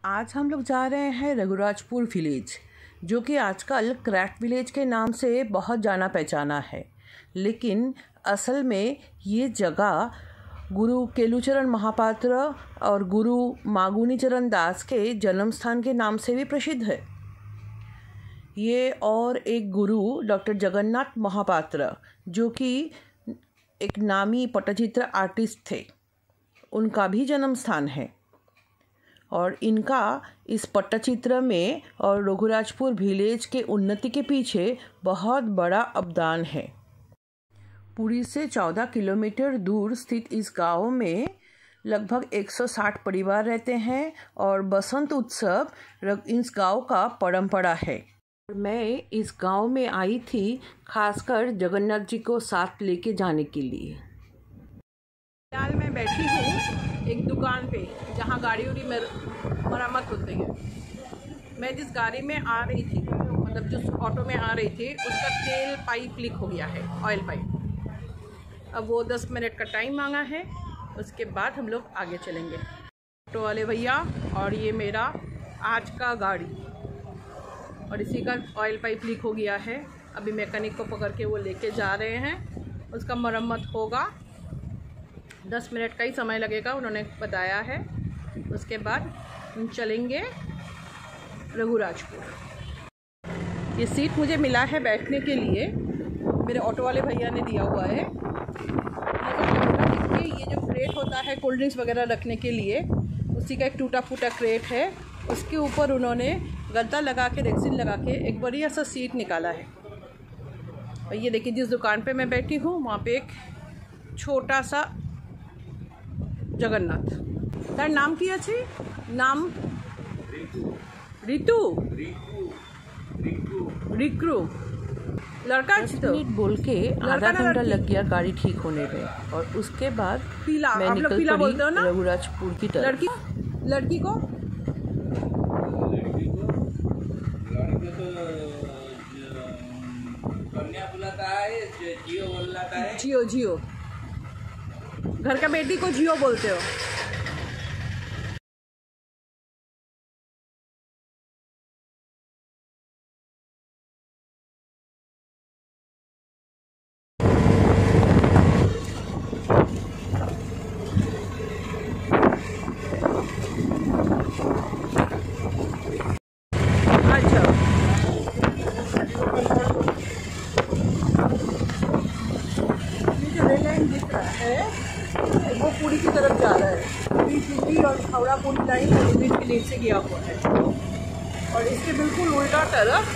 आज हम लोग जा रहे हैं रघुराजपुर विलेज, जो कि आजकल क्रैफ्ट विलेज के नाम से बहुत जाना पहचाना है। लेकिन असल में ये जगह गुरु केलुचरण महापात्र और गुरु मागुनी चरण दास के जन्म स्थान के नाम से भी प्रसिद्ध है। ये और एक गुरु डॉक्टर जगन्नाथ महापात्र, जो कि एक नामी पट्टचित्र आर्टिस्ट थे, उनका भी जन्म स्थान है। और इनका इस पट्टचित्र में और रघुराजपुर विलेज के उन्नति के पीछे बहुत बड़ा अवदान है। पुरी से 14 किलोमीटर दूर स्थित इस गांव में लगभग 160 परिवार रहते हैं और बसंत उत्सव इस गांव का परंपरा है। मैं इस गांव में आई थी खासकर जगन्नाथ जी को साथ लेके जाने के लिए। फिलहाल मैं बैठी हूँ एक दुकान पे जहाँ गाड़ी उड़ी मरम्मत होती है। मैं जिस गाड़ी में आ रही थी, मतलब जिस ऑटो में आ रही थी, उसका तेल पाइप लीक हो गया है, ऑयल पाइप। अब वो 10 मिनट का टाइम मांगा है, उसके बाद हम लोग आगे चलेंगे। ऑटो वाले भैया और ये मेरा आज का गाड़ी, और इसी का ऑयल पाइप लीक हो गया है। अभी मैकेनिक को पकड़ के वो लेके जा रहे हैं, उसका मरम्मत होगा। 10 मिनट का ही समय लगेगा, उन्होंने बताया है। उसके बाद हम चलेंगे रघुराजपुर। ये सीट मुझे मिला है बैठने के लिए, मेरे ऑटो वाले भैया ने दिया हुआ है। ये जो क्रेट होता है कोल्ड ड्रिंक्स वगैरह रखने के लिए, उसी का एक टूटा फूटा क्रेट है। उसके ऊपर उन्होंने गद्दा लगा के, रेक्सिन लगा के एक बढ़िया सा सीट निकाला है। और ये देखिए, जिस दुकान पे मैं बैठी हूँ वहाँ पे एक छोटा सा जगन्नाथ। तार नाम की अच्छे नाम ऋतु रिक्रू लड़का अच्छी तो बोल के आधा घंटा लग गया गाड़ी ठीक होने में। और उसके बाद मैं निकल पड़ी रघुराजपुर की तरफ। लड़की को कन्या बुलाता है, जियो बुलाता है। जियो घर का बेटी को जियो बोलते हो। वो पुरी की तरफ जा रहा है। दिल्ली और हावड़ा पुरी लाइन रेलवे के लेन से गया हुआ है। और इसके बिल्कुल उल्टा तरफ,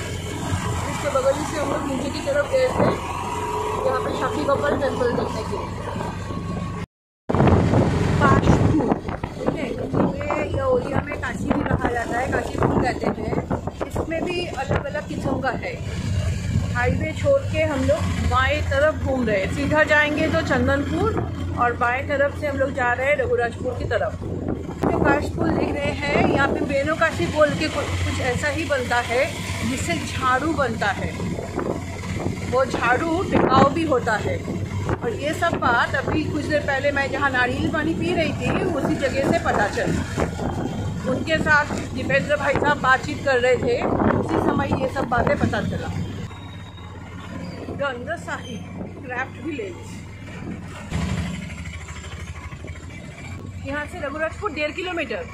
इसके बगल से हम लोग नीचे की तरफ गए थे, यहाँ पे शक्ति गोपाल टेम्पल देखने के लिए। काशीपुर, ठीक है, ये ओडिया में काशी भी कहा जाता है, काशीपुर कहते हैं। इसमें भी अलग अलग किस्म का है। हाईवे छोड़ के हम लोग बाएं तरफ घूम रहे हैं। सीधा जाएंगे तो चंदनपुर, और बाएं तरफ से हम लोग जा रहे हैं रघुराजपुर की तरफ। जो काशपुर देख रहे हैं, यहाँ पे बेनो काशी बोल के कुछ ऐसा ही बनता है, जिससे झाड़ू बनता है। वो झाड़ू टिकाऊ भी होता है। और ये सब बात अभी कुछ देर पहले मैं जहाँ नारियल पानी पी रही थी, उसी जगह से पता चला। उनके साथ दीपेंद्र भाई साहब बातचीत कर रहे थे, उसी समय ये सब बातें पता चला। गंगा साहिब क्रैफ्ट विलेज, यहाँ से रघुराजपुर 1.5 किलोमीटर।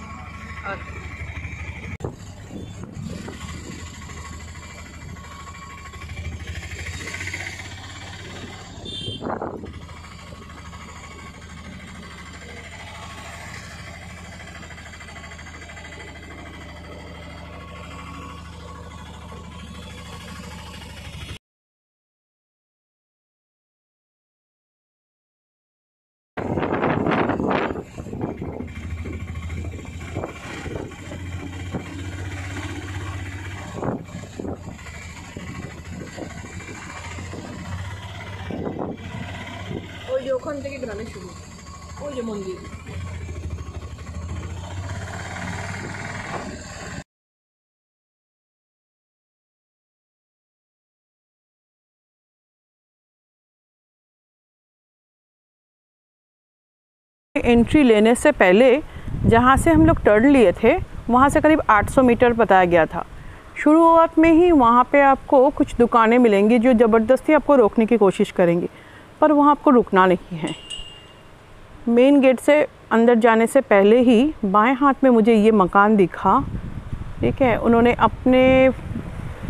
ওখান থেকে গ্রামে শুরু, ওই যে মন্দির। एंट्री लेने से पहले जहाँ से हम लोग टर्न लिए थे वहाँ से करीब 800 मीटर बताया गया था। शुरुआत में ही वहाँ पे आपको कुछ दुकानें मिलेंगी जो ज़बरदस्ती आपको रोकने की कोशिश करेंगी, पर वहाँ आपको रुकना नहीं है। मेन गेट से अंदर जाने से पहले ही बाएं हाथ में मुझे ये मकान दिखा, ठीक है। उन्होंने अपने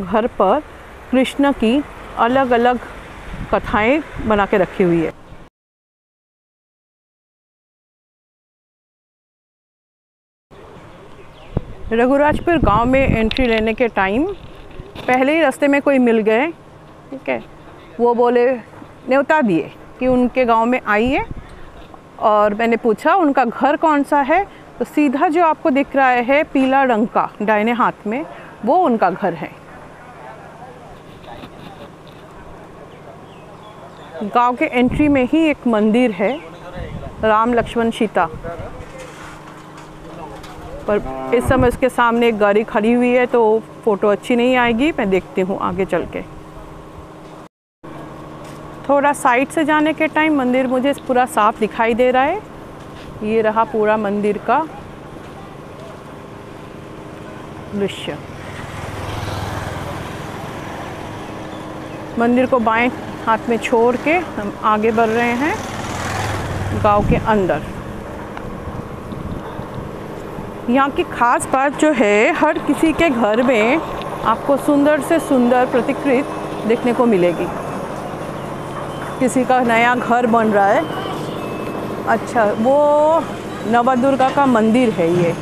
घर पर कृष्ण की अलग अलग कथाएं बना के रखी हुई है। रघुराजपुर गांव में एंट्री लेने के टाइम पहले ही रास्ते में कोई मिल गए, ठीक है। वो बोले, न्योता दिए कि उनके गांव में आइए, और मैंने पूछा उनका घर कौन सा है, तो सीधा जो आपको दिख रहा है पीला रंग का दाहिने हाथ में, वो उनका घर है। गांव के एंट्री में ही एक मंदिर है, राम लक्ष्मण सीता, पर इस समय उसके सामने एक गाड़ी खड़ी हुई है तो फ़ोटो अच्छी नहीं आएगी। मैं देखती हूँ आगे चल के। थोड़ा साइड से जाने के टाइम मंदिर मुझे पूरा साफ दिखाई दे रहा है। ये रहा पूरा मंदिर का दृश्य। मंदिर को बाएं हाथ में छोड़ के हम आगे बढ़ रहे हैं गांव के अंदर। यहाँ की खास बात जो है, हर किसी के घर में आपको सुंदर से सुंदर प्रतिकृति देखने को मिलेगी। किसी का नया घर बन रहा है, अच्छा वो नवदुर्गा का मंदिर है। ये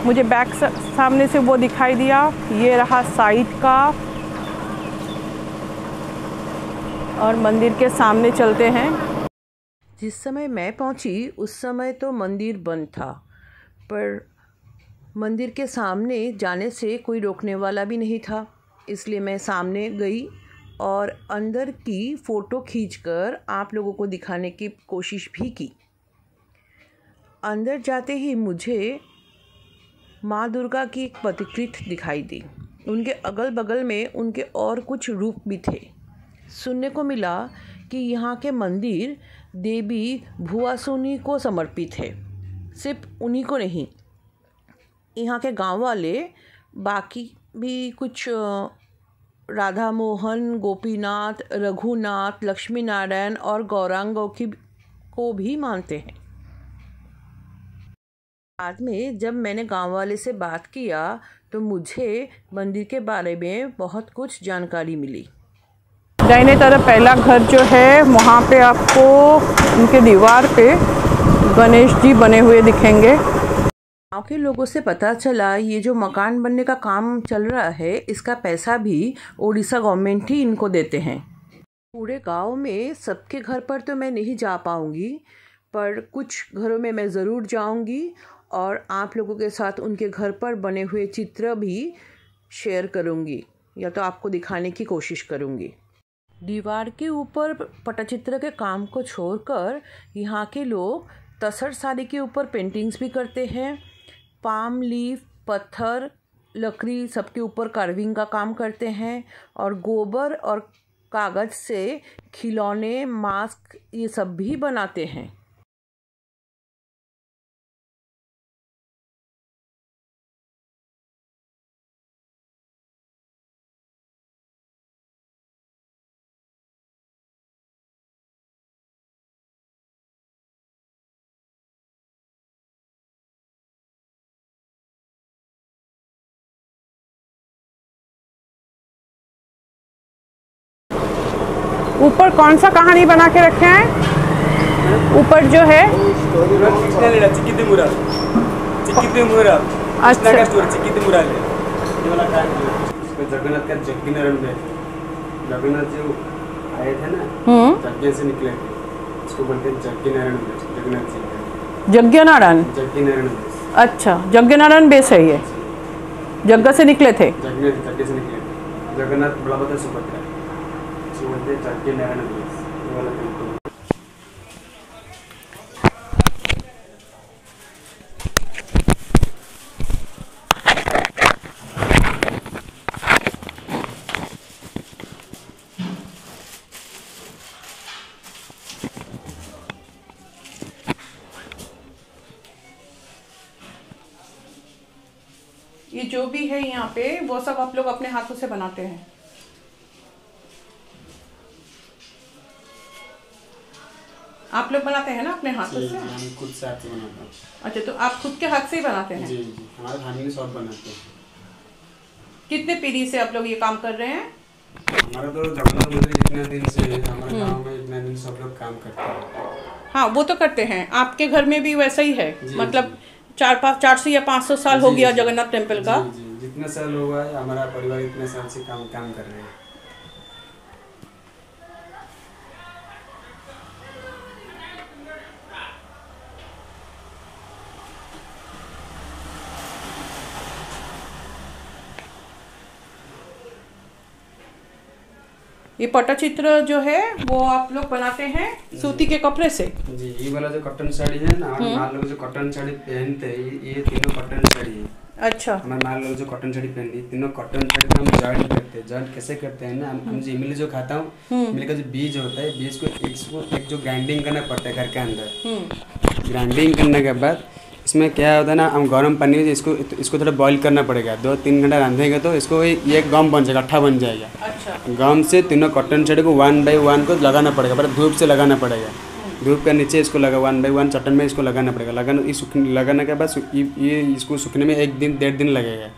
मुझे बैक सामने से वो दिखाई दिया, ये रहा साइड का, और मंदिर के सामने चलते हैं। जिस समय मैं पहुंची उस समय तो मंदिर बंद था, पर मंदिर के सामने जाने से कोई रोकने वाला भी नहीं था, इसलिए मैं सामने गई और अंदर की फ़ोटो खींचकर आप लोगों को दिखाने की कोशिश भी की। अंदर जाते ही मुझे माँ दुर्गा की एक प्रतिकृति दिखाई दी। उनके अगल बगल में उनके और कुछ रूप भी थे। सुनने को मिला कि यहाँ के मंदिर देवी भुवासुनी को समर्पित है। सिर्फ उन्हीं को नहीं, यहाँ के गांव वाले बाकी भी कुछ राधा मोहन, गोपीनाथ, रघुनाथ, लक्ष्मी नारायण और गौरांगों को भी मानते हैं। बाद में जब मैंने गांव वाले से बात किया तो मुझे मंदिर के बारे में बहुत कुछ जानकारी मिली। दाहिने तरफ पहला घर जो है, वहाँ पे आपको उनके दीवार पे गणेश जी बने हुए दिखेंगे। गाँव के लोगों से पता चला ये जो मकान बनने का काम चल रहा है, इसका पैसा भी ओडिशा गवर्नमेंट ही इनको देते हैं। पूरे गांव में सबके घर पर तो मैं नहीं जा पाऊंगी, पर कुछ घरों में मैं ज़रूर जाऊंगी और आप लोगों के साथ उनके घर पर बने हुए चित्र भी शेयर करूंगी, या तो आपको दिखाने की कोशिश करूंगी। दीवार के ऊपर पटचित्र के काम को छोड़कर यहाँ के लोग तसर साड़ी के ऊपर पेंटिंग्स भी करते हैं। पाम लीफ, पत्थर, लकड़ी सबके ऊपर कार्विंग का काम करते हैं, और गोबर और कागज़ से खिलौने, मास्क ये सब भी बनाते हैं। ऊपर कौन सा कहानी बना के रखे हैं? ऊपर जो है अच्छा, जगन्नाथ का जग्गी नारायण बेस, जगन्नाथ जी आए थे ना, जग्गी से निकले थे, इसको बोलते हैं जग्गी नारायण बेस। जगन्नाथ जी जग्गी नारायण, जग्गी नारायण बेस। अच्छा, जग्गी नारायण बेस है ये, जग्गा से निकले थे। जग्गी से निकले थे, जगन्नाथ बलभद्र सुभद्रा, इसको बोलते हैं जग्गी नारायण बेस। ये वाला टेम्पल ये जो भी है यहाँ पे वो सब आप लोग अपने हाथों से बनाते हैं? आप लोग बनाते हैं ना अपने हाथों से? हम खुद से हाथ से बनाते हैं। अच्छा, तो आप खुद के हाथ से ही बनाते हैं? जी जी, हमारे फैमिली सब बनाते हैं। कितने पीढ़ी से आप लोग ये काम कर रहे हैं? हमारा तो जगन्नाथ मंदिर जितने दिन से हमारे गांव में इतने दिन सब लोग काम करते हैं। हाँ, वो तो करते हैं। आपके घर में भी वैसा ही है? जी, मतलब 400 या 500 साल हो गया जगन्नाथ टेम्पल का? जी जी, जितने साल हुआ है हमारा परिवार इतने साल से काम कर रहे हैं। ये पट्टचित्र जो है वो आप लोग बनाते हैं सूती के कपड़े से? जी, ये वाला जो कॉटन साड़ी है ना, हमारे माँ लोग जो कॉटन साड़ी पहनते हैं, ये तीनों कॉटन साड़ी है। अच्छा। हमारे माँ लोग जो कॉटन साड़ी पहनती है, तीनों कॉटन साड़ी को हम जॉइंट करते हैं। जॉइंट कैसे करते हैं ना, हम जो इमली जो खाता हूँ, इमली का जो बीज होता है, बीज को एक जो ग्राइंडिंग करना पड़ता है घर के अंदर। ग्राइंडिंग करने के बाद इसमें क्या होता है ना, हम गर्म पानी में इसको थोड़ा बॉईल करना पड़ेगा। 2-3 घंटा रांधेंगे तो इसको ये गम बन जाएगा, अट्ठा बन जाएगा। अच्छा। गम से तीनों कॉटन साड़ी को 1 by 1 को लगाना पड़ेगा, पर धूप से लगाना पड़ेगा। धूप के नीचे इसको लगा 1 by 1 चट्टन में इसको लगाना पड़ेगा। लगाने के बाद ये इसको सूखने में 1 दिन 1.5 दिन लगेगा।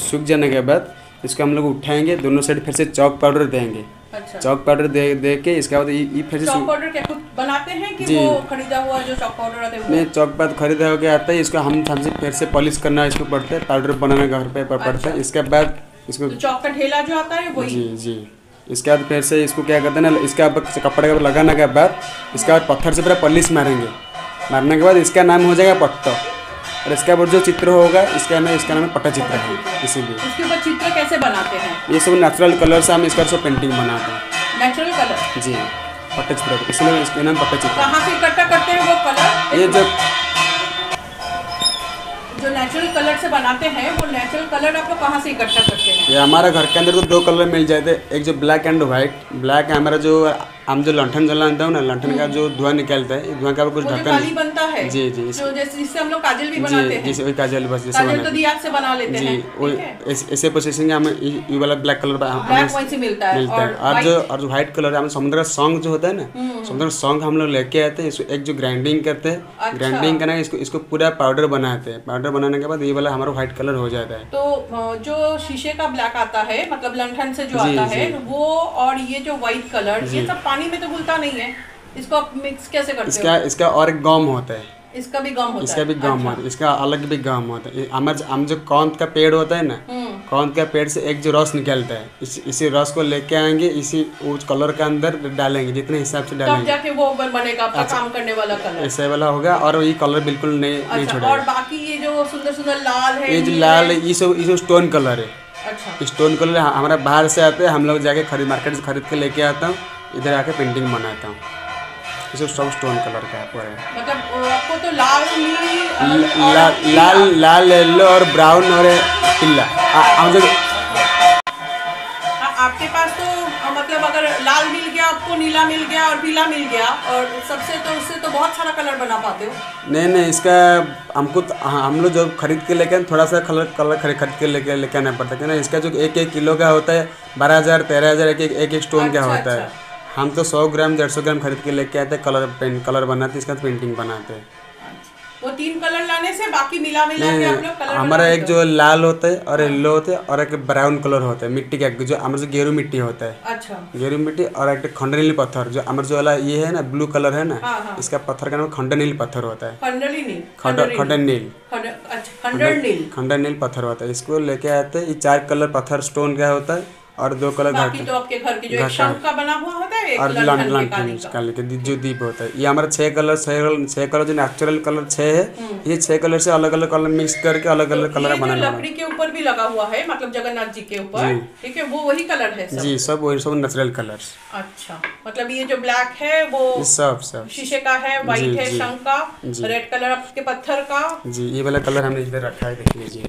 सूख जाने के बाद इसको हम लोग उठाएंगे, दोनों साइड फिर से चौक पाउडर देंगे। अच्छा। चौक पाउडर दे के इसके बाद ये फिर से चौक पाउडर क्या खुद बनाते हैं कि वो खरीदा हुआ जो चौक पाउडर आता है? नहीं, चौक पाउडर खरीदा हो गया आता है। इसको हमसे फिर से पॉलिश करना इसको पड़ता है, पाउडर बनाना घर पे पड़ता है। इसके बाद इसको तो चौक का ढेला जो आता है वही? जी जी। इसके बाद फिर से इसको क्या करते हैं ना, इसके बाद कपड़े का लगाने के बाद इसके बाद पत्थर से पूरा पॉलिश मारेंगे। मारने के बाद इसका नाम हो जाएगा पट्टो, और इसका ऊपर जो चित्र होगा इसका नाम है पट्टचित्र है। इसीलिए इसके ऊपर चित्र कैसे बनाते हैं? ये सब नेचुरल कलर से हम इसका सब पेंटिंग बनाते हैं। Natural colour? जी, पट्टचित्र, इसलिए इसका नाम पट्टचित्र। कहाँ से इकट्ठा करते हैं वो कलर? ये जो नेचुरल कलर से बनाते हैं वो नेचुरल कलर आप लोग कहाँ से इकट्ठा करते हैं? ये हमारा घर के अंदर तो 2 कलर मिल जाते हैं, एक जो ब्लैक एंड व्हाइट। ब्लैक हमारा जो हम जो लंठन जलाते हैं ना, लंठन का जो धुआं निकलता है, धुआं का कुछ ढक्कन बनता है। जी जी, जो जैसे जिससे हम लोग काजल भी बनाते हैं। जी, वही काजल बस जैसे काजल तो दिया से बना लेते हैं। जी, ऐसे प्रोसेसिंग में ये वाला ब्लैक कलर वहीं से मिलता है। और जो व्हाइट कलर है, समुद्र का सॉन्ग जो होता है ना, समुद्र का सॉन्ग हम लोग लेके आते हैं। इसको एक जो ग्राइंडिंग करते हैं, ग्राइंडिंग करना इसको पूरा पाउडर बनाते हैं। पाउडर बनाने के बाद ये वाला हमारा व्हाइट कलर हो जाता है। तो जो शीशे का ब्लैक आता है, मतलब लंठन से जो आता है वो, और ये जो व्हाइट कलर, ये सब पानी में तो घुलता नहीं है। इसको आप मिक्स कैसे करते हो? इसका और एक गम होता है। इसका भी गम होता है? इसका भी गम होता है, इसका अलग भी गम होता है। हम जो कौंध का पेड़ होता है ना, कौंध का पेड़ से एक जो रस निकलता है, इसी रस को लेके आएंगे, इसी उस कलर के अंदर डालेंगे, जितने हिसाब से डालेंगे तब जाके वो बनेगा आपका काम करने वाला कलर। ऐसे वाला होगा, और ये कलर बिल्कुल नहीं छोड़ेगा। और बाकी ये जो सुंदर सुंदर लाल है, ये जो लाल है, ये सब स्टोन कलर है। अच्छा। स्टोन कलर हमारा बाहर से आते हैं, हम लोग जाके मार्केट से खरीद के लेके आता हूँ, इधर आके पेंटिंग बनाता हूँ। ये सब स्टोन कलर का है। मतलब आपको तो लाल लाल येलो और ब्राउन और पीला। आपके पास तो मतलब अगर लाल मिल गया आपको, नीला मिल गया और पीला मिल गया, और उससे तो बहुत सारा कलर बना पाते हो। नहीं, इसका हमको हम लोग जो खरीद के लेके थोड़ा सा कलर खरीद के लेके आना पड़ता है ना। इसका जो 1-1 किलो का होता है, 12,000 13,000 एक स्टोन का होता है। हम तो 100 ग्राम 150 ग्राम खरीद के लेके आते हैं, कलर बनाते हैं, इसका पेंटिंग बनाते हैं। वो 3 कलर लाने से बाकी मिला के आप लोग कलर हमारा एक जो लाल होता है और येलो होता है, और एक ब्राउन कलर होता है मिट्टी का, जो हमारा जो गेरू मिट्टी होता है। अच्छा। गेरू मिट्टी, और एक खंडनील पत्थर, जो हमारा जो वाला ये है ना ब्लू कलर है ना, इसका पत्थर का नाम खंडनील पत्थर होता है। खंडनील पत्थर होता है। इसको लेके आते हैं। ये 4 कलर पत्थर स्टोन का होता है, और 2 कलर बाकी तो आपके घर के जो एक शंख का बना हुआ होता है, और लंठन का जो दीप होता है। ये हमारा 6 कलर जो नेचुरल कलर 6 है, ये 6 कलर से अलग अलग कलर मिक्स करके अलग अलग कलर बनाना। लकड़ी के ऊपर भी लगा हुआ है, मतलब जगन्नाथ जी के ऊपर, ठीक है, वो वही कलर है सब? जी, सब वही, सब नेचुरल कलर्स। अच्छा, मतलब ये जो ब्लैक है वो सब शीशे का है, व्हाइट है शंख का, रेड कलर आपके पत्थर का। जी, ये वाला कलर हमने इधर रखा है, देख लीजिए।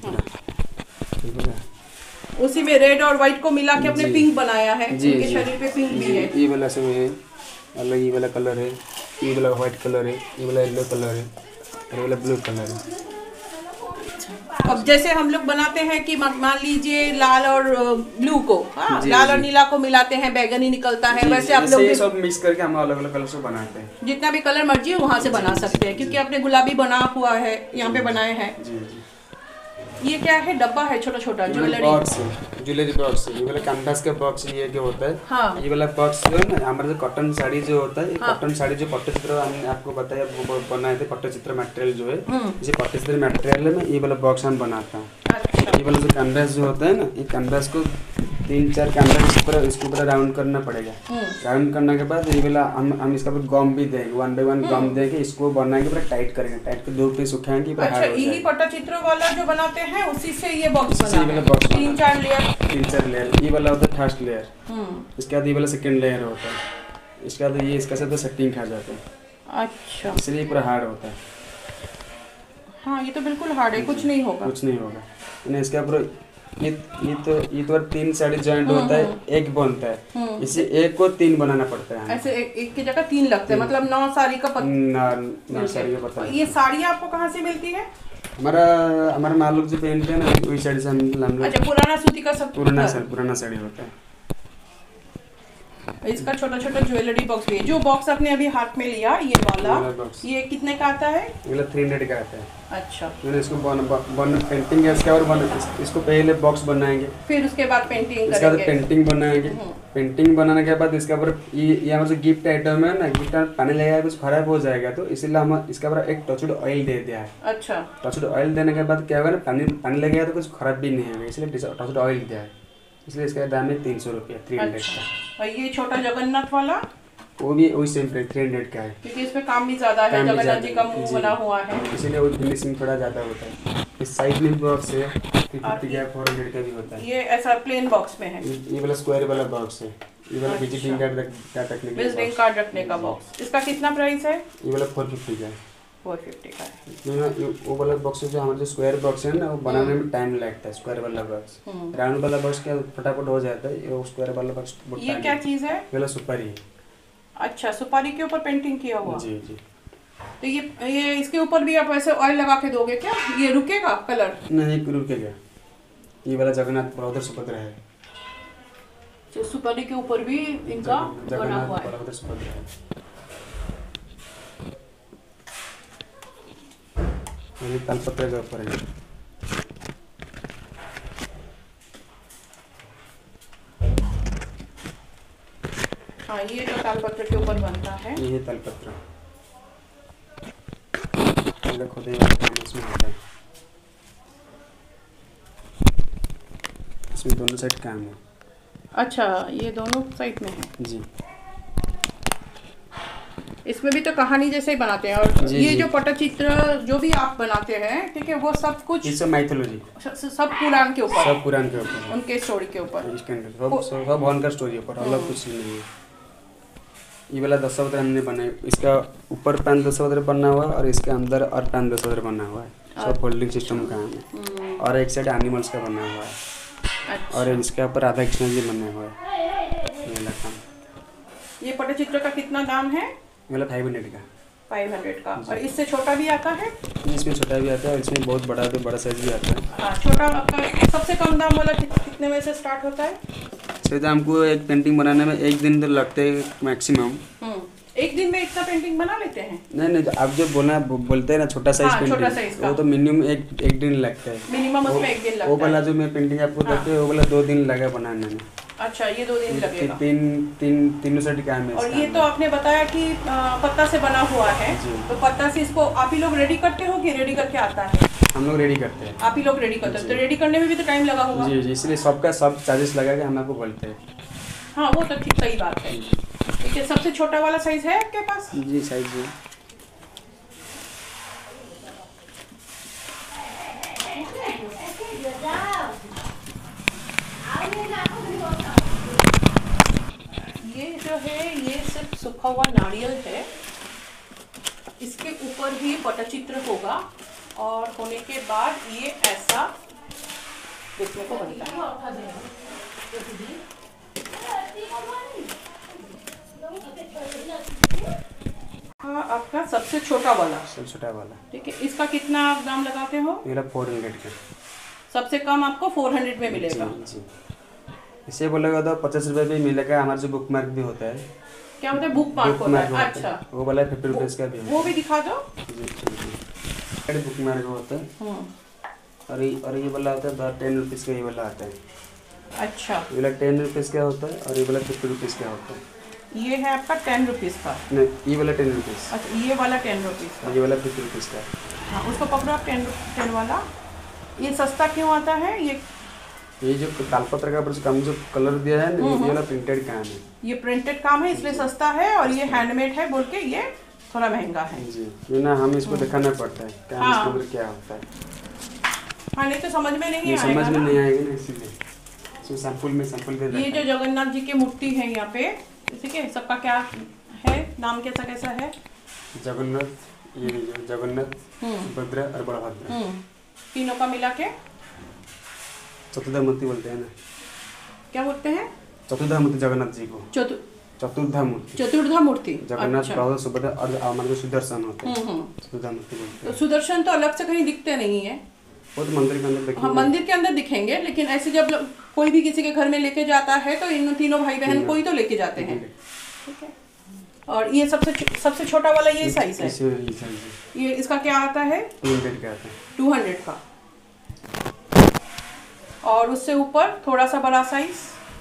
उसी में रेड और व्हाइट को मिला के अपने पिंक बनाया है। उनके शरीर पे पिंक भी है। ये वाला सब है अलग, ये वाला कलर है, ये वाला व्हाइट कलर है, ये वाला येलो कलर है, और ये वाला ब्लू कलर है। अच्छा, अब जैसे हम लोग बनाते हैं कि मान लीजिए लाल और ब्लू को, हाँ, लाल और नीला को मिलाते हैं, बैगनी निकलता है, वैसे आप लोग ये सब मिक्स करके हम अलग अलग कलर से बनाते हैं। जितना भी कलर मर्जी है वहाँ से बना सकते हैं, क्योंकि आपने गुलाबी बना हुआ है, यहाँ पे बनाए हैं। जी जी। ये क्या है? डब्बा है छोटा छोटा, ज्वेलरी बॉक्स है, ज्वेलरी बॉक्स है। ये वाला कैनवास का बॉक्स ये जो होता है, हाँ। ये वाला बॉक्स जो है ना, हमारा जो कॉटन साड़ी जो होता है, हाँ। कॉटन साड़ी जो पट्टचित्र हमने आपको बताया वो बनाए थे, पट्टचित्र मटेरियल जो है, इसे पट्टचित्र मटेरियल में ये वाला बॉक्स हम बनाते हैं। अच्छा। ये वाला जो कैनवास जो होता है ना, ये कैनवास को 3-4 कैनवास इसके ऊपर राउंड करना पड़ेगा। राउंड करने के बाद ये वाला हम इसका ऊपर गम भी देंगे, 1 बाय 1 गम देके इसको बनाएंगे, पूरा टाइट करेंगे, टाइट कर 2 पीस सुखाएंगे। अच्छा, यही पट्टचित्र वाला जो बनाते हैं उसी से ये बॉक्स इसी वाला बॉक्स 3-4 लेयर। 3-4 लेयर। ये वाला होता है फर्स्ट लेयर, इसके बाद ये वाला सेकंड लेयर होता है, इसके बाद ये इसका सब सेटिंग खा जाता है। अच्छा, इसलिए पूरा हार्ड होता है। हाँ, ये तो बिल्कुल हार्ड है, कुछ नहीं होगा। कुछ नहीं होगा। इसके ऊपर ये तो 3 साड़ी जॉइंट होता है, एक बनता है, इसे एक को 3 बनाना पड़ता है। ऐसे एक की जगह 3 लगते हैं, मतलब 9 साड़ी का 9 साड़ी का पता है। ये साड़ियाँ आपको कहाँ से मिलती है? हमारा मालूम जो पहनते हैं ना, वही साड़ी से हम लोग। अच्छा, पुराना सूती का सब पुराना साड़ी होता है। इसका छोटा छोटा ज्वेलरी बॉक्स भी है। जो बॉक्स आपने अभी हाथ में लिया, ये वाला, ये कितने का आता है? ये 300 का आता है। अच्छा, मैंने इसको पेंटिंग है इसका, और इसको पहले बॉक्स बनाएंगे, फिर उसके बाद पेंटिंग इसके बाद पेंटिंग बनाएंगे। पेंटिंग बनाने के बाद इसके ऊपर ये हमारा जो गिफ्ट आइटम है ना, गिफ्ट में पानी लगेगा कुछ खराब हो जाएगा, तो इसलिए हम इसके ऊपर एक टचवुड ऑयल दे दिया है। अच्छा, टचवुड ऑयल देने के बाद क्या होगा ना, पानी लगेगा तो कुछ खराब भी नहीं होगा, इसलिए टचवुड ऑयल दिया है। इसलिए इसका दाम है 300 रुपया, 300 का। और ये छोटा जगन्नाथ वाला, वो भी वही सेम प्राइस 300 का है, क्योंकि इसमें काम भी ज्यादा है, जगन्नाथ जी का मुंह बना हुआ है, इसीलिए वो फिनिशिंग थोड़ा ज्यादा होता है। इस साइड में बॉक्स है 350 का, 400 का भी होता है। ये ऐसा प्लेन बॉक्स में है। ये वाला स्क्वायर वाला बॉक्स है, ये वाला विजिटिंग कार्ड रखने का बॉक्स। इसका कितना प्राइस है? ये वाला 450 का है। 450 का है। वो वाला बॉक्स जो हमारा जो स्क्वायर बॉक्स है ना, वो बनाने में टाइम लगता है। स्क्वायर वाला बॉक्स, राउंड वाला बॉक्स क्या फटाफट हो जाता है, ये स्क्वायर वाला बॉक्स। ये क्या चीज है? वाला सुपारी है। अच्छा, सुपारी के ऊपर पेंटिंग किया हुआ। जी जी। तो ये इसके ऊपर भी आप ऐसे ऑयल लगा के दोगे क्या? ये रुकेगा कलर? नहीं रुकेगा। ये वाला जगन्नाथ बलभद्र सुभद्रा है, तो सुपारी के ऊपर भी इनका बना हुआ है। बलभद्र सुभद्रा है। ये तालपत्र के ऊपर है। हाँ, ये तो तालपत्र के ऊपर बनता है। ये तालपत्र खुद इसमें होता है, इसमें दोनों साइड काम है। अच्छा, ये दोनों साइड में है जी। इसमें भी तो कहानी जैसे ही बनाते हैं। और जी, ये जी। जो पट्टचित्र जो भी आप बनाते हैं, ठीक है, वो सब कुछ ये सब माइथोलॉजी, सब पुराण के ऊपर, सब पुराण के ऊपर, उनके स्टोरी के ऊपर, इसके अंदर सब भगवान का स्टोरी ऊपर, अलग कुछ नहीं है। ये वाला दशावतार हमने बनाया, इसका ऊपर पैन दशावतार बना हुआ है और इसके अंदर और पैन दशावतार बना हुआ है। सब फोल्डिंग सिस्टम का है, और एक साइड एनिमल्स का बना हुआ है। अच्छा। और इसके ऊपर राधा कृष्ण जी बने हुए हैं। ये लखन। ये पट्टचित्र का कितना दाम है? मतलब 500 का। 500 का। और इससे छोटा भी आता है? इसमें छोटा भी आता है, इसमें बहुत बड़ा तो बड़ा साइज भी आता है। हाँ, छोटा आपका सबसे कम दाम वाला कितने में से स्टार्ट होता है? तो हमको एक पेंटिंग बनाने में 1 दिन तो लगते हैं मैक्सिमम। एक दिन में इतना पेंटिंग बना लेते हैं? नहीं, आप जो बोलते हैं ना छोटा साइज पेंटिंग, वो तो मिनिमम एक दिन लगता है। मिनिमम उसमें 1 दिन लगता है। वो वाला जो मैं पेंटिंग आपको कहते हैं, वो वाला 2 दिन लगा बनाने में। अच्छा, ये 2 दिन लगेगा। तीनों साइड काम है। और ये तो आपने बताया कि पत्ता से बना हुआ है, तो पत्ता से इसको आप ही लोग रेडी करते हो कि रेडी करके आता है? हम लोग रेडी करते हैं। आप ही लोग रेडी करते हैं, तो रेडी करने में भी तो टाइम लगा होगा। जी जी, इसलिए सबका सब चार्जेस लगा के हम आपको बोलते हैं। हाँ, वो तो ठीक, सही बात है। ठीक है, सबसे छोटा वाला साइज है आपके पास? जी, साइज है। ये जो है, ये सिर्फ सूखा हुआ नारियल है, इसके ऊपर ही पट्टचित्र होगा, और होने के बाद ये ऐसा देखने को बनता है। आपका सबसे छोटा वाला, सबसे छोटा वाला, ठीक है। इसका कितना आप दाम लगाते हो? ये वाला 400 का, सबसे कम आपको 400 में मिलेगा। जी। इसे बोलेगा तो 50 रुपये भी मिलेगा। हमारे जो बुक मार्क भी होता है। क्या होता है? बुक मार्क होता है, अच्छा। वो वाला 50 रुपीज़ का भी है। वो भी दिखा दो। जी, बुक मार्क होता है। और ये वाला होता है 10 रुपीज़ का, ये वाला आता है। अच्छा, ये वाला 10 रुपीज़ का होता है और ये वाला 50 रुपीज़ का होता है। ये है आपका 10 रुपीज़ का? नहीं, ये वाला 10 रुपीज़। अच्छा, ये वाला 10 रुपीज़ का। ये वाला 50 रुपीज़ का। हाँ, उसको पकड़ो आप। 10 वाला। ये सस्ता क्यों आता है? ये जो तालपत्र का ऊपर कम जो कलर दिया है ना, ये वाला प्रिंटेड काम है। ये प्रिंटेड काम है इसलिए सस्ता है, और ये हैंडमेड है बोल के ये थोड़ा महंगा है। जी, ये ना हम इसको दिखाना पड़ता है क्या इसके अंदर क्या होता है। हाँ, नहीं तो समझ में नहीं आएगा। समझ में नहीं आएगा ना, इसीलिए इसमें सैंपल दे। ये जो जगन्नाथ जी की मूर्ति है यहाँ पे, ठीक है, सबका क्या है नाम, कैसा है? जगन्नाथ, ये जो जगन्नाथ, सुभद्रा और बलभद्र, तीनों का मिला के चतुर्धा मूर्ति बोलते हैं ना। क्या बोलते हैं? चतुर्धा मूर्ति जगन्नाथ जी को। चतुर्धा मूर्ति जगन्नाथ, बलभद्र, सुभद्रा और हमारे जो सुदर्शन होते हैं, चतुर्धा मूर्ति बोलते हैं। तो सुदर्शन तो अलग से कहीं दिखते नहीं है, वो तो मंदिर के अंदर दिखेंगे। हाँ, मंदिर के अंदर दिखेंगे, लेकिन ऐसे जब कोई भी किसी के घर में लेके जाता है तो इन तीनों भाई बहन को ही तो लेके जाते हैं, ठीक है। और ये सबसे छोटा वाला ये साइज है। ये इसका क्या आता है? 200 का आता है। 200 का। और उससे ऊपर थोड़ा सा बड़ा साइज,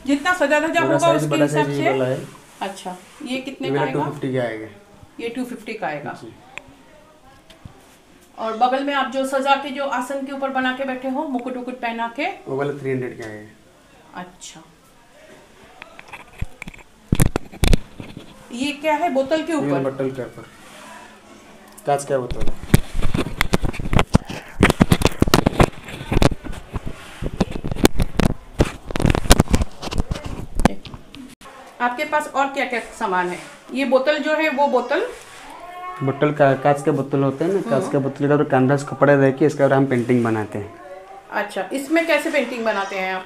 जितना सजा धजा होगा उसके हिसाब से। अच्छा, ये कितने का आएगा? 250 का आएगा। ये 250 का आएगा। और बगल में आप जो सजा के जो आसन के ऊपर बना के बैठे हो, मुकुट उकुट पहना के, वो वाला 300 का आएगा। अच्छा, ये क्या है? बोतल के ऊपर? बोतल के ऊपर, कांच का बोतल। आपके पास और क्या क्या सामान है? ये बोतल जो है वो बोतल का कांच के बोतल होते हैं ना, कांच के बोतल का कैनवस कपड़ा दे के इसका हम पेंटिंग बनाते हैं। अच्छा, इसमें कैसे पेंटिंग बनाते हैं आप?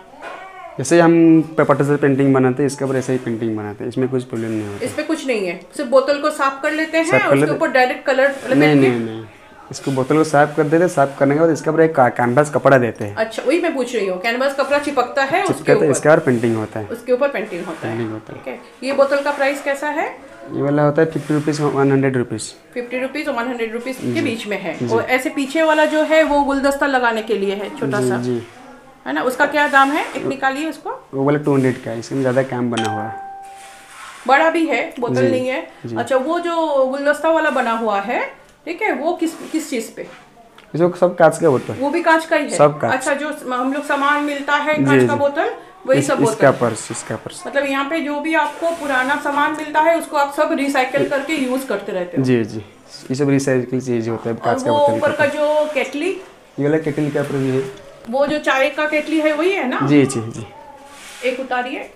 जैसे हम पेपर से पेंटिंग बनाते हैं, इसके ऊपर ऐसे ही पेंटिंग बनाते हैं। इसमें कुछ प्रॉब्लम नहीं होता। इसमें कुछ नहीं है, सिर्फ बोतल को साफ कर लेते हैं और उसके ऊपर डायरेक्ट कलर नहीं, इसको बोतल को साफ कर देते हैं। साफ करने के बाद इसके ऊपर एक कैनवस कपड़ा देते हैं। अच्छा, वही मैं पूछ रही हूँ, कैनवस कपड़ा चिपकता है उसके ऊपर, इसके ऊपर पेंटिंग होता है। उसके ऊपर पेंटिंग होता है, ठीक है। ये बोतल का प्राइस कैसा है? ये वाला होता है 50 रुपीज़, 100 रुपीज़। 50 रुपीज़ और 100 रुपीज़ के बीच में है। और ऐसे पीछे वाला जो है वो गुलदस्ता लगाने के लिए है, छोटा सा, है ना। उसका क्या दाम है? एक निकालिए उसको। वो वाला 200 का है, इसमें ज़्यादा काम बना हुआ है। बड़ा भी है, बोतल नहीं है। अच्छा, वो जो गुलदस्ता वाला बना हुआ है, ठीक है, वो किस चीज़ पे? इसको सब कांच का बोतल। वो भी कांच का ही है? सब कांच। अच्छा, जो हम लोग सामान मिलता है कांच का बोतल, वही सब बोतल। इसका पर्स। मतलब यहाँ पे जो भी आपको पुराना सामान मिलता है उसको आप सब रिसाइकिल करके यूज करते रहते हो? जी, ये सब रिसाइकिल चीज होता है कांच का बोतल। ऊपर का जो केटली, ये वाला केटली का ऊपर भी है। वो जो चाय का केटली है वही है ना? जी। एक उतारिए।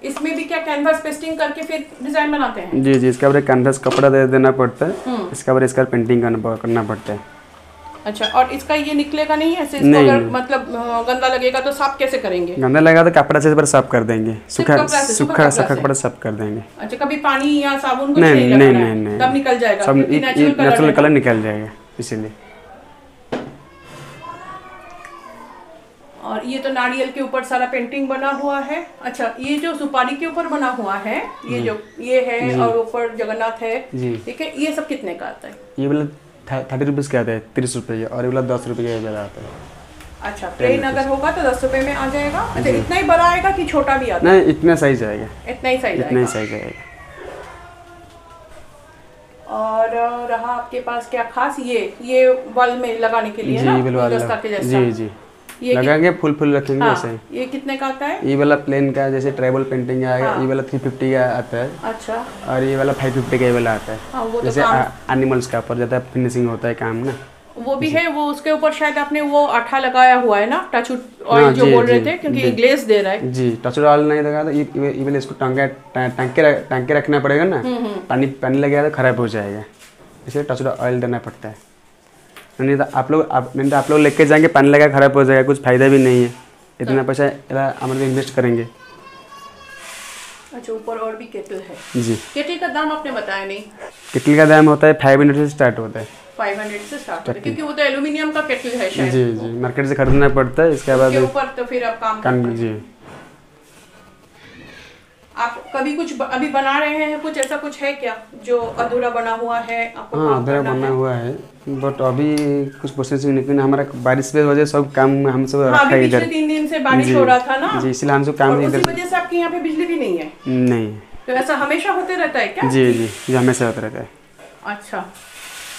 इसमें भी क्या कैनवास पेस्टिंग करके फिर डिजाइन बनाते हैं? जी, इसके ऊपर कैनवास कपड़ा दे देना पड़ता है। इसके ऊपर इसका पेंटिंग करना पड़ता है। अच्छा, और इसका ये निकलेगा नहीं ऐसे? इसको अगर मतलब गंदा लगेगा तो साफ कैसे करेंगे? गंदा लगा तो कपड़ा से साफ कर देंगे, सूखा कपड़ा साफ कर देंगे। अच्छा, कभी पानी या साबुन कुछ नहीं, तब निकल जाएगा? सब नेचुरल कलर निकल जाएगा इसीलिए। और ये तो नारियल के ऊपर सारा पेंटिंग बना हुआ है। अच्छा, ये जो सुपारी के ऊपर बना हुआ है, ये है, और ऊपर जगन्नाथ है, ठीक है। ये सब कितने का आता है? ये वाला 30 रुपीज़ का आता है, 30 रुपये, और ये वाला 10 रुपये का आता है। अच्छा, प्लेन अगर होगा तो 10 रुपये में आ जाएगा। अच्छा, इतना ही बड़ा आएगा कि छोटा भी आता है? नहीं, इतना साइज आएगा। इतना ही साइज आएगा। और रहा आपके पास क्या खास, ये वॉल में लगाने के लिए ना, गुलदस्ता के जैसा? जी, ये लगाएंगे, फूल रखेंगे ऐसे। ये कितने का आता है? ये वाला प्लेन का जैसे ट्राइबल पेंटिंग आएगा, ये वाला 350 का आता है। अच्छा, और ये वाला 550 का वाला आता है। जैसे एनिमल्स का ऊपर ज़्यादा फिनिशिंग होता है काम ना, वो भी है। वो उसके ऊपर शायद आपने वो आठा लगाया हुआ है ना, टचवुड ऑयल जो बोल रहे थे, क्योंकि ग्लेज दे रहा है। जी, टचवुड ऑयल नहीं लगा तो ये वाला इसको टांके रखना पड़ेगा ना। पानी लगेगा तो खराब हो जाएगा, इसलिए टचवुड ऑयल देना पड़ता है। नहीं तो आप लोग लेके जाएंगे, पानी लगा खराब हो जाएगा, कुछ फायदा भी नहीं है। इतना पैसा हमारे इन्वेस्ट करेंगे। अच्छा, ऊपर और भी केटल है। जी। केटल का दाम आपने बताया नहीं। केटल का दाम होता है 500 से स्टार्ट होता है। 500 से स्टार्ट होता है, क्योंकि वो तो एल्यूमिनियम का केटल है शायद। जी जी, मार्केट से खरीदना पड़ता है, इसके बाद ऊपर तो फिर आप काम जी। आप कभी कुछ अभी बना रहे हैं, कुछ ऐसा कुछ है क्या जो अधूरा बना हुआ है आपको? हाँ, अधूरा बना हुआ है, बट अभी कुछ प्रोसेसिंग नहीं, हमारा बारिश की वजह से सब काम हम सब रखा है इधर। 3 दिन से बारिश हो रहा था ना जी, इसलिए हम सब काम इधर। उसी वजह से आपके यहाँ पे बिजली भी नहीं है? नहीं। तो ऐसा हमेशा होते रहता है क्या? जी जी, ये हमेशा होता रहता है। अच्छा,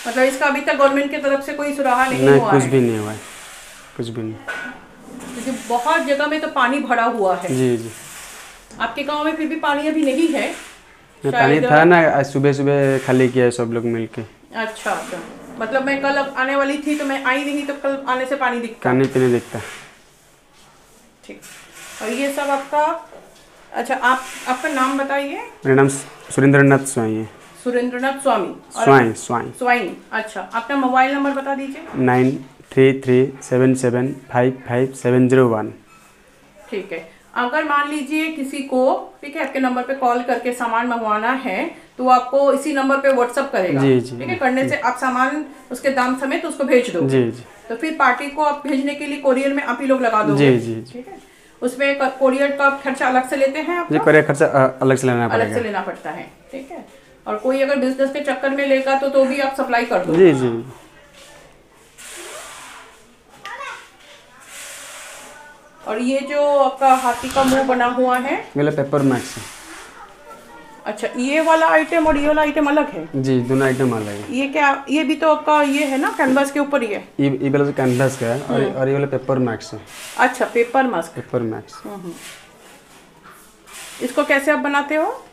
मतलब इसका अभी तक गवर्नमेंट की तरफ से कोई सुराहा नहीं हुआ है? कुछ भी नहीं हुआ है, कुछ भी नहीं, क्योंकि बहुत जगह में तो पानी भरा हुआ है। जी जी। आपके गांव में फिर भी पानी अभी नहीं है? पानी था ना, आज सुबह सुबह खाली किया है सब लोग मिलके। अच्छा, मतलब मैं कल आने वाली थी तो मैं आई नहीं, तो कल आने से पानी दिखता? पानी पीने दिखता। ठीक। और ये सब आपका, अच्छा आपका नाम बताइए। मेरा नाम सुरेंद्रनाथ स्वाई है। सुरेंद्रनाथ स्वामी? स्वाई। अच्छा, अपना मोबाइल नंबर बता दीजिए। 9337755701। ठीक है। अगर मान लीजिए किसी को, ठीक है, आपके नंबर पे कॉल करके सामान मंगवाना है तो वो आपको इसी नंबर पे व्हाट्सअप करेगा। जी जी। ठीक है, करने से आप सामान उसके दाम समेत उसको भेज दो। जी जी। तो फिर पार्टी को आप भेजने के लिए कोरियर में आप ही लोग लगा दोगे? जी जी। ठीक है, उसमें कोरियर का खर्चा अलग से लेते हैं आप? कोरियर खर्चा अलग से लेना पड़ेगा। अलग से लेना पड़ता है, ठीक है। और कोई अगर बिजनेस के चक्कर में लेगा तो भी आप सप्लाई कर दो? जी जी। और ये जो आपका हाथी का मुंह बना हुआ है, ये पेपर मैक्स है। अच्छा, ये वाला आइटम और ये वाला आइटम अलग है? जी, दोनों आइटम अलग है। ये क्या, ये भी तो आपका ये है ना, कैनवास के ऊपर? ये वाला तो कैनवास का है और ये वाला पेपर मैक्स है। अच्छा, पेपर मास्क। Paper max. इसको कैसे आप बनाते हो?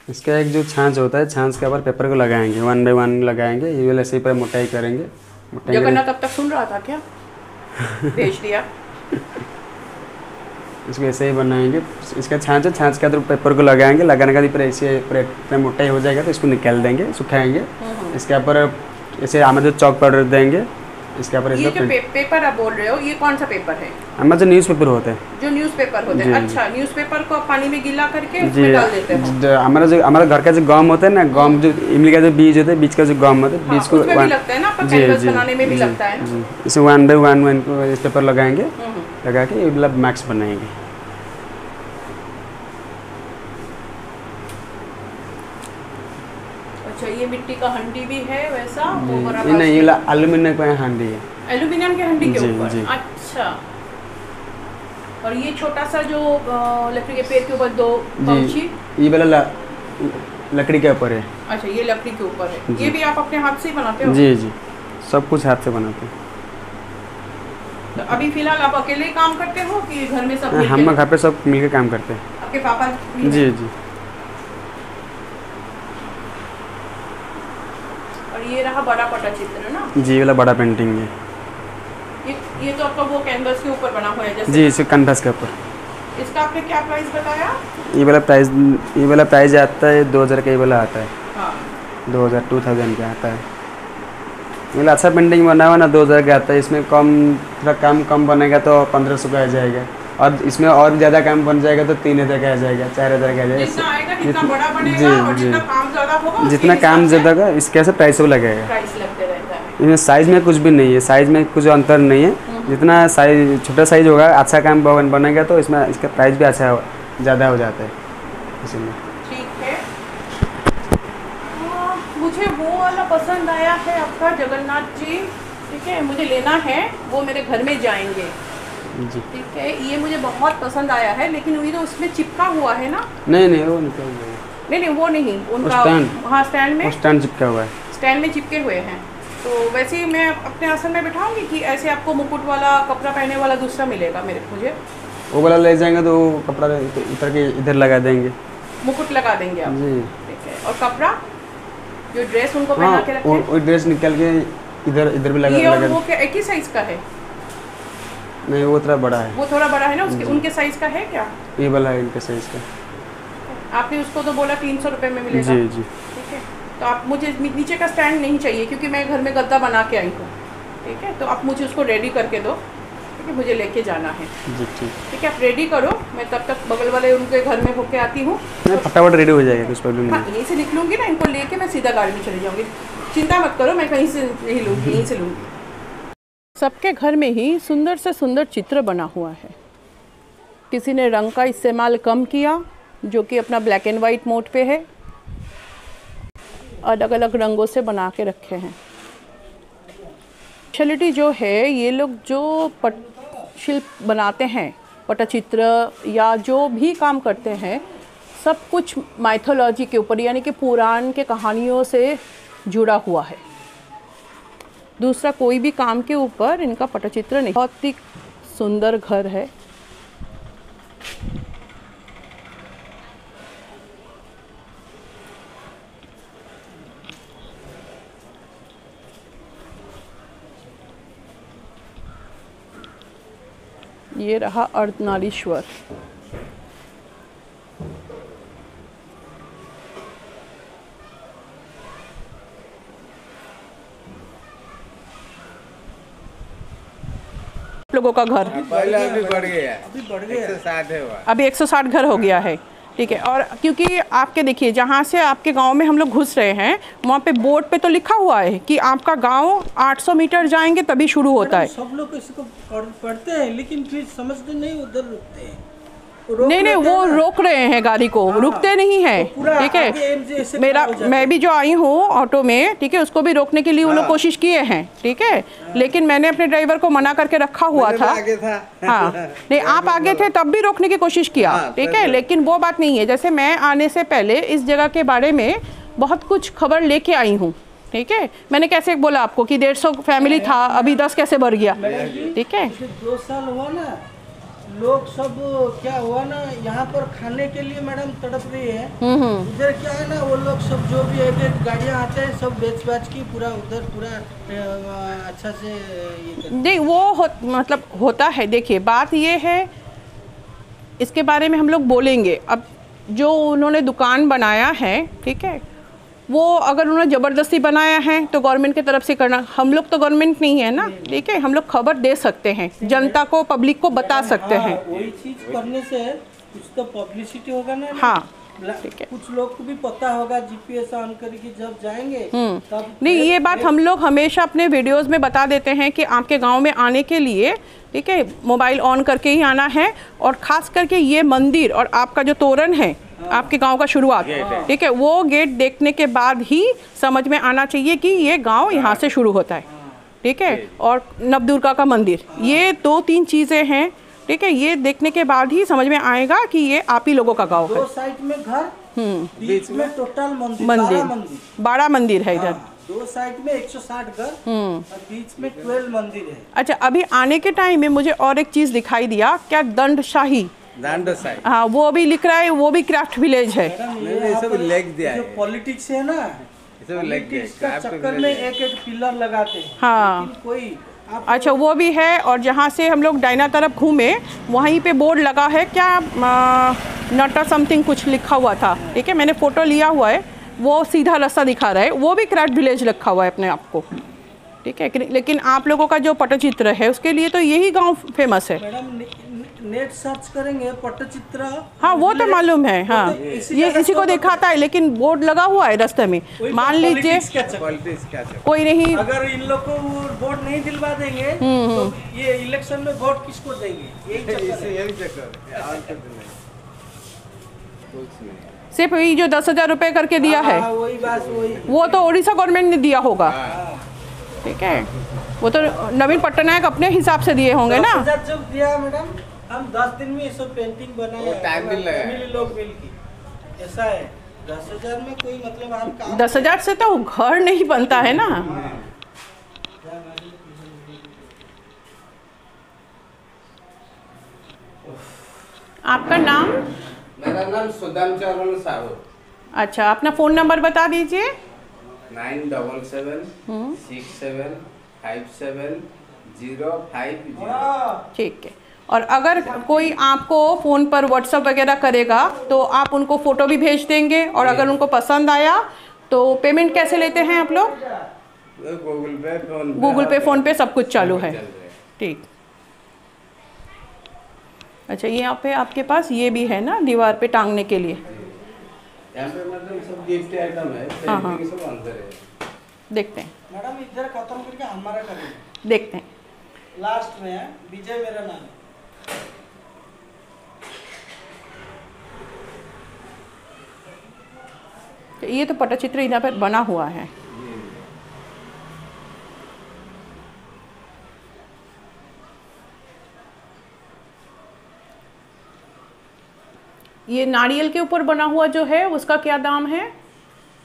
इसका एक जो छाछ होता है, छाछ के ऊपर पेपर को लगाएंगे, 1 बाय 1 लगाएंगे, ये वाला ऐसे ही पर मोटाई करेंगे। जगन्नाथ तब तक सुन रहा था क्या? भेज दिया। इसको ऐसे ही बनाएंगे। इसका छाछ है, छाछ के अंदर पेपर को लगाएंगे, लगाने के बाद ऐसे पूरा मोटा ही हो जाएगा तो इसको निकाल देंगे, सुखाएंगे। इसके ऊपर ऐसे हमारे जो चौक पाउडर देंगे, इसके ऊपर ये जो पेपर आप बोल रहे हो, ये कौन सा पेपर है? हमारे जो न्यूज़पेपर होते हैं। जो न्यूज़पेपर होते हैं, अच्छा, न्यूज़पेपर को पानी में गीला करके उसमें डाल देते हैं। हमारा घर का जो गम होता है ना, गम जो इमली का जो बीज होता है, बीज का जो गम होता है, बीज को उसमें भी लगता है ना, आपका कैनवास बनाने में भी लगता है ना। इसे 1 बाय 1 को इस पेपर लगाएंगे, लगा के ये मतलब मैक्स बनाएंगे। अच्छा, ये मिट्टी का हंडी भी है वैसा? ये नहीं, ये एल्यूमिनियम का हंडी है। एल्यूमिनियम के हंडी के ऊपर? जी। अच्छा। और ये छोटा सा जो लकड़ी के पेड़ के ऊपर 2 पंछी, ये वाला लकड़ी के ऊपर है। अच्छा, ये लकड़ी के ऊपर है। ये भी आप अपने हाथ से ही बनाते हो? जी जी, सब कुछ हाथ से बनाते हैं। तो अभी फिलहाल आप अकेले ही काम करते हो कि घर में सब? हम घर पे सब मिलकर काम करते हैं। आपके पापा? जी जी। और ये रहा बड़ा पटचित्र ना? जी, वाला बड़ा पेंटिंग है। ये तो आपका वो कैनवास के ऊपर बना हुआ है जैसे? जी, इसे कैनवास के ऊपर। इसका आपने क्या प्राइस बताया? ये वाला प्राइस आता है 2000 का, ये वाला आता है। हाँ, 2000 का आता है। मतलब अच्छा पेंटिंग बना हुआ ना, 2000 का आता है। इसमें थोड़ा कम बनेगा तो 1500 का आ जाएगा, और इसमें और ज़्यादा काम बन जाएगा तो 3000 का आ जाएगा, 4000 का आ जाएगा। जितना आएगा, जितना बड़ा बनेगा और जितना काम ज़्यादा होगा, जितना काम ज़्यादा का इसके ऐसे प्राइस वो लगेगा। प्राइस लगते रहता है। इसमें साइज़ में कुछ भी नहीं है, साइज़ में कुछ अंतर नहीं है। जितना साइज छोटा साइज होगा, अच्छा काम बनेगा तो इसमें इसका प्राइस भी अच्छा ज़्यादा हो जाता है इसमें। ठीक है। मुझे वो वाला पसंद आया है आपका जगन्नाथ जी, ठीक है, मुझे लेना है, वो मेरे घर में जाएंगे जी। ठीक है, ये मुझे बहुत पसंद आया है, लेकिन ये तो उसमें चिपका हुआ है ना? नहीं, वो निकल गया। नहीं, वो नहीं, उनका हाँ स्टैंड में, स्टैंड चिपका हुआ है, स्टैंड में चिपके हुए हैं। तो वैसे ही मैं अपने आसन में बिठाऊंगी कि ऐसे आपको मुकुट वाला कपड़ा पहने वाला दूसरा मिलेगा मुझे? वो वाला ले जाएंगे तो कपड़ा उतर के इधर लगा देंगे, मुकुट लगा देंगे आप जी। ठीक है, और कपड़ा जो ड्रेस उनको पहना के रखें, वो ड्रेस निकल के इधर भी लगा ये वो क्या एक ही साइज का है? नहीं, वो थोड़ा बड़ा है। वो थोड़ा बड़ा है ना, उसके उनके साइज का है क्या? ये वाला है इनके साइज का। आपने उसको तो बोला 300 रुपये में मिलेगा। जी जी। ठीक है, तो आप मुझे नीचे का स्टैंड नहीं चाहिए क्योंकि मैं घर में गद्दा बना के आई हूँ। ठीक है, तो आप मुझे उसको रेडी करके दो, ठीक है, मुझे लेके जाना है। जी ठीक। ठीक है, आप रेडी करो, मैं तब तक बगल वाले उनके घर में होके आती हूँ। मैं फटाफट रेडी हो जाएगा, कुछ प्रॉब्लम हाँ, नहीं। यहीं से निकलूंगी ना, इनको लेके मैं सीधा गाड़ी में चली जाऊंगी। चिंता मत करो, मैं कहीं से नहीं लूँगी, यहीं से लूँगी। सबके घर में ही सुंदर से सुंदर चित्र बना हुआ है। किसी ने रंग का इस्तेमाल कम किया, जो कि अपना ब्लैक एंड वाइट मोड पे है, अलग अलग रंगों से बना के रखे हैं। स्पेशलिटी जो है, ये लोग जो शिल्प बनाते हैं, पटचित्र या जो भी काम करते हैं, सब कुछ माइथोलॉजी के ऊपर यानी कि पुराण के कहानियों से जुड़ा हुआ है। दूसरा कोई भी काम के ऊपर इनका पटचित्र नहीं। बहुत ही सुंदर घर है। ये रहा अर्धनारीश्वर। लोगों का घर पहले अभी बढ़ गया, अभी बढ़ गया, 160 है वहाँ। अभी 160 घर हो गया है। ठीक है, और क्योंकि आपके देखिए, जहाँ से आपके गांव में हम लोग घुस रहे हैं, वहाँ पे बोर्ड पे तो लिखा हुआ है कि आपका गांव 800 मीटर जाएंगे तभी शुरू होता है। सब लोग इसको पढ़ते हैं, लेकिन फिर समझते नहीं, उधर रुकते हैं। नहीं, वो रोक रहे हैं गाड़ी को। हाँ, रुकते नहीं है। ठीक है, मैं भी जो आई हूँ ऑटो में, ठीक है, उसको भी रोकने के लिए वो लोग कोशिश किए हैं। ठीक है, लेकिन मैंने अपने ड्राइवर को मना करके रखा हुआ था। हाँ, नहीं, आप आगे थे तब भी रोकने की कोशिश किया। ठीक है, लेकिन वो बात नहीं है। जैसे मैं आने से पहले इस जगह के बारे में बहुत कुछ खबर लेके आई हूँ। ठीक है, मैंने कैसे बोला आपको कि 150 फैमिली था, अभी 10 कैसे बढ़ गया। ठीक है, 2 साल हुआ ना, लोग सब क्या हुआ ना, यहाँ पर खाने के लिए मैडम तड़प रही है। उधर क्या है ना, वो लोग सब जो भी एक गाड़ियाँ आते हैं, सब बेच बाच की पूरा उधर पूरा अच्छा से ये नहीं, वो मतलब होता है। देखिए, बात ये है, इसके बारे में हम लोग बोलेंगे। अब जो उन्होंने दुकान बनाया है, ठीक है, वो अगर उन्होंने ज़बरदस्ती बनाया है तो गवर्नमेंट की तरफ से करना। हम लोग तो गवर्नमेंट नहीं है ना। ठीक है, हम लोग खबर दे सकते हैं, जनता को, पब्लिक को बता सकते हैं। वही चीज करने से कुछ तो पब्लिसिटी होगा ना। हाँ, ठीक है, कुछ लोग को भी पता होगा, जीपीएस ऑन करके जब जाएंगे तब। नहीं, ये बात हम लोग हमेशा अपने वीडियोस में बता देते हैं कि आपके गांव में आने के लिए, ठीक है, मोबाइल ऑन करके ही आना है। और ख़ास करके ये मंदिर और आपका जो तोरण है, आपके गांव का शुरुआत, ठीक है, वो गेट देखने के बाद ही समझ में आना चाहिए कि ये गांव यहाँ से शुरू होता है। ठीक है, और नवदुर्गा का मंदिर, ये 2-3 चीज़ें हैं। ठीक है, ये देखने के बाद ही समझ में आएगा कि ये आप ही लोगों का गांव है। 2 साइड में घर, बीच में टोटल मंदिर, 12 मंदिर है इधर। 2 साइड में 160 घर और बीच में 12 मंदिर है। अच्छा, अभी आने के टाइम में मुझे और एक चीज़ दिखाई दिया, क्या दंडशाही। हाँ, वो भी लिख रहा है, वो भी क्राफ्ट विलेज है। ये सब लिख दिया है। जो पॉलिटिक्स है ना, सब लिख दिया है, इसका चक्कर में एक पिलर लगाते हैं। हाँ, लेकिन कोई अच्छा, वो भी है। और जहाँ से हम लोग डायना तरफ घूमे, वहीं पे बोर्ड लगा है, क्या नटा समथिंग कुछ लिखा हुआ था। ठीक है, मैंने फ़ोटो लिया हुआ है, वो सीधा रास्ता दिखा रहा है, वो भी क्राफ्ट विलेज लिखा हुआ है अपने आप को। ठीक है, लेकिन आप लोगों का जो पटचित्र है, उसके लिए तो यही गांव फेमस है। मैडम नेट सर्च करेंगे पटचित्र, हाँ, वो तो मालूम है। हाँ, ये इसी को दिखाता है, लेकिन बोर्ड लगा हुआ है रास्ते में। मान लीजिए कोई नहीं, अगर इन लोग को वोट नहीं दिलवा देंगे तो ये इलेक्शन में वोट किसको देंगे? यही चक्कर। सिर्फ ये जो 10,000 रुपये करके दिया है, वही बात, वही वो तो उड़ीसा गवर्नमेंट ने दिया होगा। ठीक है, वो तो नवीन पट्टनायक अपने हिसाब से दिए होंगे ना। 10,000 जब दिया मैडम, हम 10 दिन में ये सब पेंटिंग बनाया, टाइम भी लगा, फैमिली लोग मिलके। ऐसा है, 10,000 में कोई मतलब आप काम 10,000 से तो घर नहीं बनता है ना। आपका नाम? मेरा नाम सुदाम चरण साहू। अच्छा, अपना फ़ोन नंबर बता दीजिए। 9776570550। ठीक है, और अगर कोई आपको फ़ोन पर व्हाट्सअप वगैरह करेगा तो आप उनको फ़ोटो भी भेज देंगे। और अगर उनको पसंद आया तो पेमेंट कैसे लेते हैं आप लोग? गूगल पे, फ़ोन पे सब कुछ चालू है। ठीक। अच्छा, यहाँ पे आपके पास ये भी है ना दीवार पे टांगने के लिए? यहाँ पे मतलब सब गिफ्ट आइटम है, हाँ, हाँ। पेंटिंग सब अंदर है। देखते हैं, मैडम इधर खत्म करके हमारा करेंगे, देखते हैं। लास्ट में है, विजय मेरा नाम है। तो ये तो पटचित्र यहाँ पे बना हुआ है। ये नारियल के ऊपर बना हुआ जो है उसका क्या दाम है?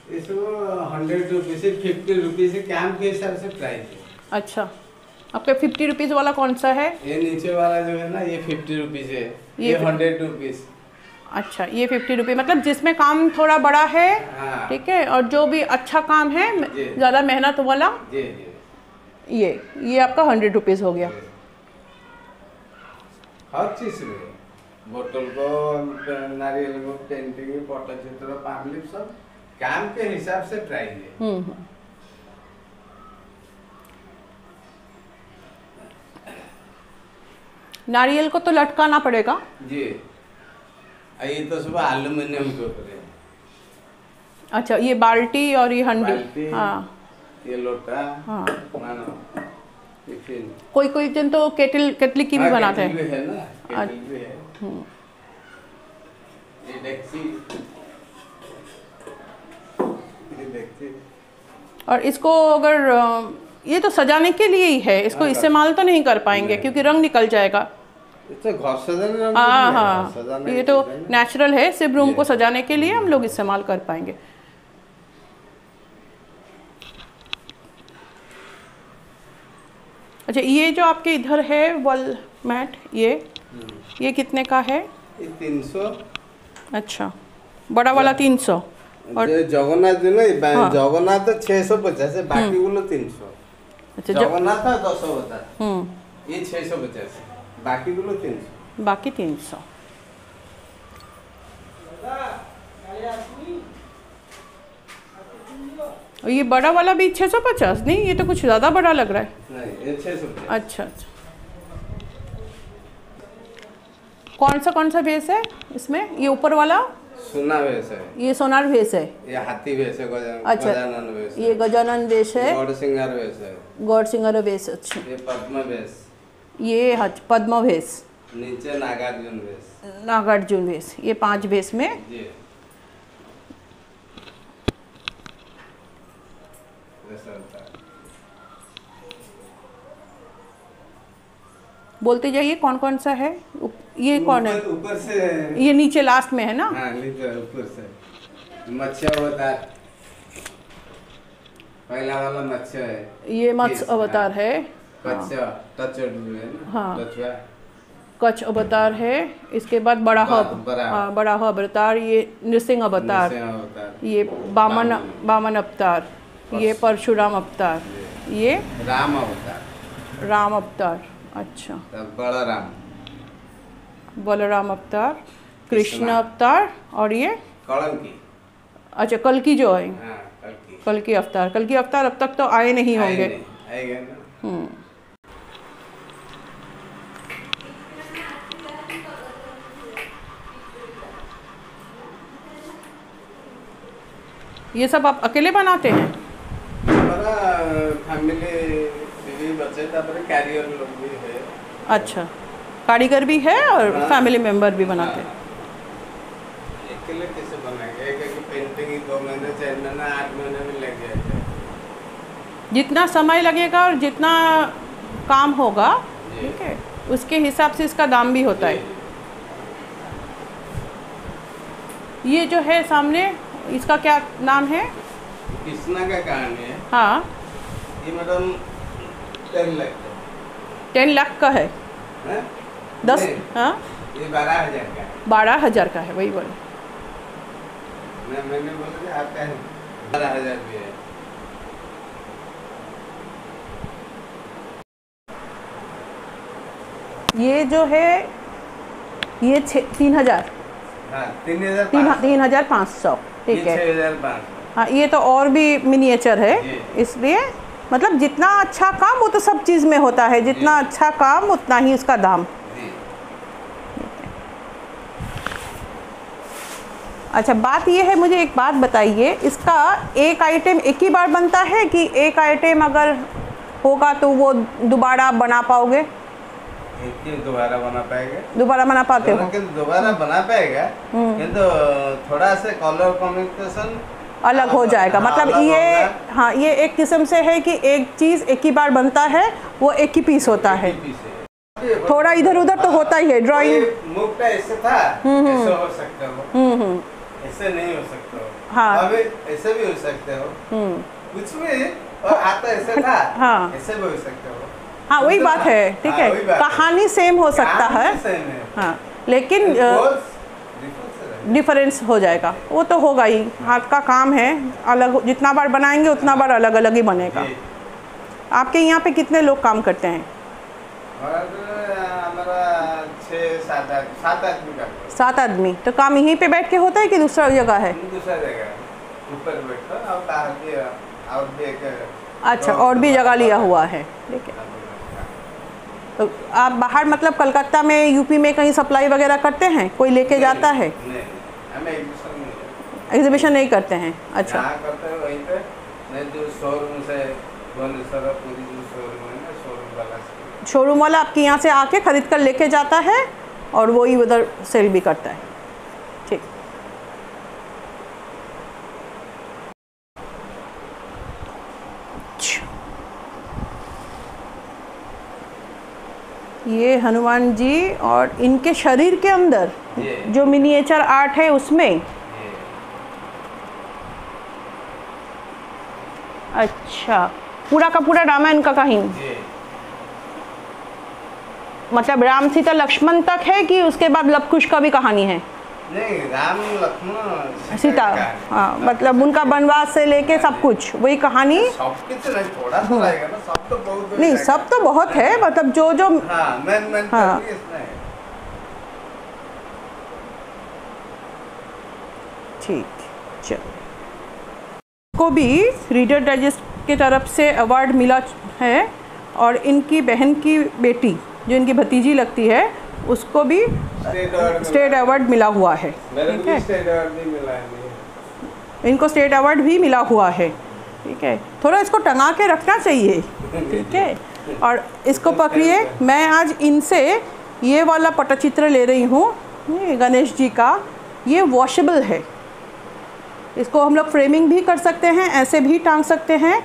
इसमें 100 रुपीज से 50 रुपीज से कैंप के हिसाब से प्राइस है। अच्छा, आपके 50 रुपीज़ वाला कौन सा है? ये नीचे वाला जो है ना ये 50 रुपीज है, ये ये 100 रुपीज। अच्छा, ये 50 रुपये, मतलब जिसमें काम थोड़ा बड़ा है, हाँ। ठीक है, और जो भी अच्छा काम है, जी। ज़्यादा मेहनत वाला, जी जी। ये आपका 100 रुपीज़ हो गया। हर चीज में बोतल को, नारियल को, पेंटिंग, पटचित्र, पामलिप सब काम के हिसाब से प्राइस है। नारियल को तो लटकाना पड़ेगा। जी, ये तो सब एल्यूमिनियम के ऊपर है। अच्छा, ये बाल्टी और ये हंडी। बाल्टी, हाँ ये लोटा, हाँ। मानो टिफिन। कोई जन तो केटली की भी हाँ, बनाते केटल हैं। भी है ना, केटल भी है। ये डेक्ची, ये डेक्ची। और इसको अगर ये तो सजाने के लिए ही है, इसको हाँ, इस्तेमाल तो नहीं कर पाएंगे नहीं। क्योंकि रंग निकल जाएगा। तो घर सजाने हाँ हाँ, ये तो नेचुरल है, सिर्फ रूम को सजाने के लिए हम लोग इस्तेमाल कर पाएंगे। अच्छा, ये जो आपके इधर है वॉल मैट, ये कितने का है? ये 300। अच्छा, बड़ा वाला 300 और जगन्नाथ जो ना, हाँ। जगन्नाथ तो 650 है, बाकी गुलो 300। अच्छा, जगन्नाथ था 200 होता है, ये 650, बाकी गुलो 300। बाकी 300। और ये बड़ा वाला भी 650? नहीं, ये तो कुछ ज़्यादा बड़ा लग रहा है। नहीं, ये 650। अच्छा अच्छा, कौन सा भेस है इसमें? ये ऊपर वाला सोना भेस है, ये सोनार भेस है। ये हाथी भेस है, अच्छा, गजानन भेस है। ये गजानन भेस है, गौड़ सिंगार भेस है, गौड़ सिंगार भेस। अच्छा, ये पद्म भेस, ये पद्म भेस, नीचे नागार्जुन भेस। नागार्जुन भेस, ये 5 भेस में। जी, ऐसा होता है। बोलते जाइए कौन सा है। ये कौन है? ऊपर से, ये नीचे लास्ट में है ना? हाँ नीचे ऊपर से मत्स्य अवतार, पहला वाला मत्स्य है। ये मत्स्य अवतार है। कच्चा टच है ना, हाँ। कछुआ। कच्छ अवतार है। इसके बाद बड़ा बड़ा अवतार, ये नृसिंह अवतार, ये बामन अवतार, ये परशुराम अवतार, ये राम अवतार, राम अवतार। अच्छा, बलराम, बलराम अवतार, कृष्ण अवतार, और ये कलंकी। अच्छा, कल्कि जो है, हाँ, कल्कि। कल्कि अवतार अब तक तो आए नहीं होंगे। आएगा ना। ये सब आप अकेले बनाते हैं? हमारा फैमिली बीवी बच्चे तापर कैरियर लोग भी है। अच्छा, कारीगर भी है और हाँ। फैमिली मेंबर भी बनाते हैं। अकेले कैसे बनाएंगे? एक पेंटिंग 2 महीने 4 महीने 8 महीने में लग जाता है। जितना समय लगेगा और जितना काम होगा, जी। ठीक है, उसके हिसाब से इसका दाम भी होता है। ये जो है सामने, इसका क्या नाम है? कृष्णा का कहानी है। हाँ, ये मैडम 10 लाख का 10 लाख का है। है? 10, नहीं, हाँ, ये 12,000 का है। 12,000 का है, वही बोले। मैंने बोला कि आपका है 12,000 भी है। ये जो है ये 3,000, हाँ, 3,500। 3,500, ठीक है। 6,500। हाँ, ये तो और भी मिनिएचर है, जी। इसलिए मतलब जितना अच्छा काम वो तो सब चीज़ में होता है, जितना जी। अच्छा काम उतना ही उसका दाम। जी। अच्छा, बात ये है, मुझे एक बात बताइए, इसका एक आइटम एक ही बार बनता है कि एक आइटम अगर होगा तो वो दोबारा आप बना पाओगे? एक ही दोबारा बना पाएगा, दोबारा बना पाते हो? दोबारा बना पाएगा, किंतु थोड़ा से कलर कॉम्बिनेशन अलग हो जाएगा। मतलब ये, हाँ, ये एक किस्म से है कि एक चीज़ एक ही बार बनता है, वो एक ही पीस होता है, थोड़ा इधर उधर तो होता ही है। ड्राइंग मुख ऐसे था, ऐसे हो सकता हो, ऐसे नहीं हो सकता हो, हाँ, अभी ऐसे भी हो सकते हो, कुछ भी, और आता ऐसे था, हाँ, ऐसे भी हो सकते हो। हाँ, वही बात है, ठीक है, कहानी सेम हो सकता है, हाँ, लेकिन डिफरेंस हो जाएगा, वो तो होगा ही, हाथ का काम है, अलग जितना बार बनाएंगे उतना बार अलग अलग ही बनेगा। आपके यहाँ पे कितने लोग काम करते हैं? हमारा 6-7 आदमी का। 7 आदमी। तो काम यहीं पे बैठ के होता है कि दूसरा जगह है? दूसरा जगह ऊपर बैठकर, और बाहर भी एक, अच्छा, और भी जगह लिया हुआ है, ठीक है। तो आप बाहर मतलब कलकत्ता में, यूपी में कहीं सप्लाई वगैरह करते हैं? कोई लेके जाता है? नहीं, हमें एग्जीबिशन नहीं करते हैं। अच्छा, करते हैं वहीं पे, नहीं जो शोरूम से पूरी जो शोरूम है ना, शोरूम वाला आपके यहाँ से आके ख़रीद कर लेके जाता है और वही उधर सेल भी करता है, ठीक। ये हनुमान जी और इनके शरीर के अंदर जो मिनिएचर आर्ट है उसमें, अच्छा, पूरा का पूरा रामायण का कहीं, मतलब राम सीता लक्ष्मण तक है कि उसके बाद लव कुश का भी कहानी है? नहीं, राम लक्ष्मण सीता, हाँ, मतलब उनका वनवास से लेके सब कुछ वही कहानी। सब कुछ नहीं, थोड़ा सा रहेगा ना, सब तो बहुत नहीं, सब तो बहुत है, मतलब जो जो, हाँ, मैं हाँ, ठीक, चलो। को भी रीडर डाइजेस्ट की तरफ से अवार्ड मिला है, और इनकी बहन की बेटी जो इनकी भतीजी लगती है उसको भी स्टेट अवार्ड मिला हुआ है, ठीक है। इनको स्टेट अवार्ड भी मिला हुआ है, ठीक है। थोड़ा इसको टंगा के रखना चाहिए, ठीक है। और इसको पकड़िए, मैं आज इनसे ये वाला पटचित्र ले रही हूँ, गणेश जी का। ये वॉशेबल है, इसको हम लोग फ्रेमिंग भी कर सकते हैं, ऐसे भी टांग सकते हैं।